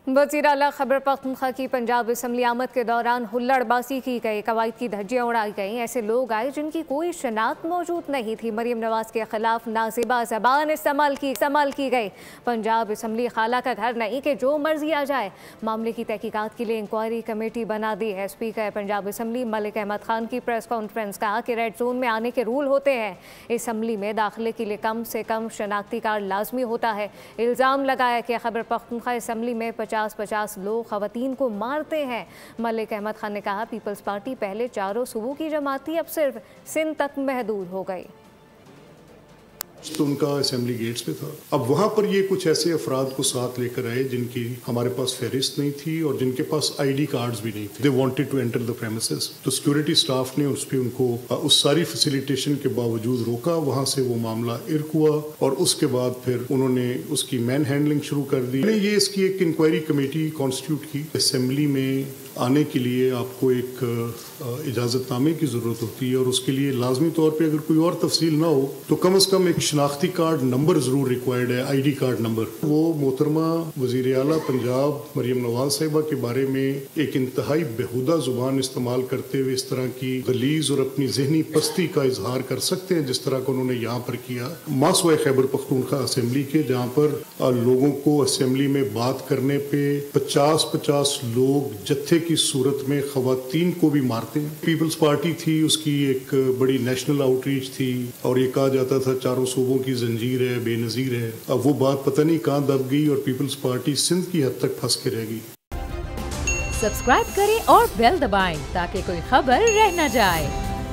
वज़ीर आला खैबर पख्तूनख्वा की पंजाब असम्बली आमद के दौरान हुल्लड़बाजी की गई, कवायद की धज्जियाँ उड़ाई गईं। ऐसे लोग आए जिनकी कोई शनाख्त मौजूद नहीं थी। मरीम नवाज के खिलाफ नाज़िबा ज़बान इस्तेमाल की गई। पंजाब असम्बली खाला का घर नहीं कि जो मर्जी आ जाए। मामले की तहकीकात के लिए इंक्वायरी कमेटी बना दी है। स्पीकर पंजाब असम्बली मलिक अहमद खान की प्रेस कॉन्फ्रेंस कहा कि रेड जोन में आने के रूल होते हैं। असम्बली में दाखिले के लिए कम से कम शनाख्ती कार्ड लाजमी होता है। इल्ज़ाम लगाया कि खैबर पख्तूनख्वा असम्बली में 50 लोग खवातीन को मारते हैं। मलिक अहमद खान ने कहा पीपल्स पार्टी पहले चारों सूबों की जमात थी, अब सिर्फ सिंध तक महदूद हो गई। तो उनका असेंबली गेट्स पे था। अब वहां पर ये कुछ ऐसे अफराद को साथ लेकर आए जिनकी हमारे पास फहरिस्त नहीं थी और जिनके पास आईडी कार्ड्स भी नहीं थे। They wanted to enter the premises. तो सिक्योरिटी स्टाफ ने उस पे उनको उस सारी फैसिलिटेशन के बावजूद रोका। वहां से वो मामला इर्क हुआ और उसके बाद फिर उन्होंने उसकी मैन हैंडलिंग शुरू कर दी। ये इसकी एक इंक्वायरी कमेटी कॉन्स्टिट्यूट की। असेंबली में आने के लिए आपको एक इजाज़तनामे की ज़रूरत होती है और उसके लिए लाजमी तौर पे अगर कोई और तफसील ना हो तो कम से कम एक शनाख्ती कार्ड नंबर ज़रूर रिक्वायर्ड है, आईडी कार्ड नंबर। वो मोहतरमा वज़ीर आला पंजाब मरीम नवाज साहिबा के बारे में एक इंतहाई बेहुदा ज़ुबान इस्तेमाल करते हुए इस तरह की गलीज़ और अपनी जहनी पस्ती का इजहार कर सकते हैं जिस तरह का उन्होंने यहाँ पर किया। मासूए खैबर पख्तूनख्वा असेंबली के जहाँ पर लोगों को असेंबली में बात करने पे 50 लोग जत्थे की सूरत में खवातीन को भी मारते हैं। पीपल्स पार्टी थी, उसकी एक बड़ी नेशनल आउटरीच थी और ये कहा जाता था चारों सूबों की जंजीर है, बेनजीर है। अब वो बात पता नहीं कहाँ दब गई और पीपल्स पार्टी सिंध की हद तक फंस के रह गई। सब्सक्राइब करें और बेल दबाएं ताकि कोई खबर रह न जाए।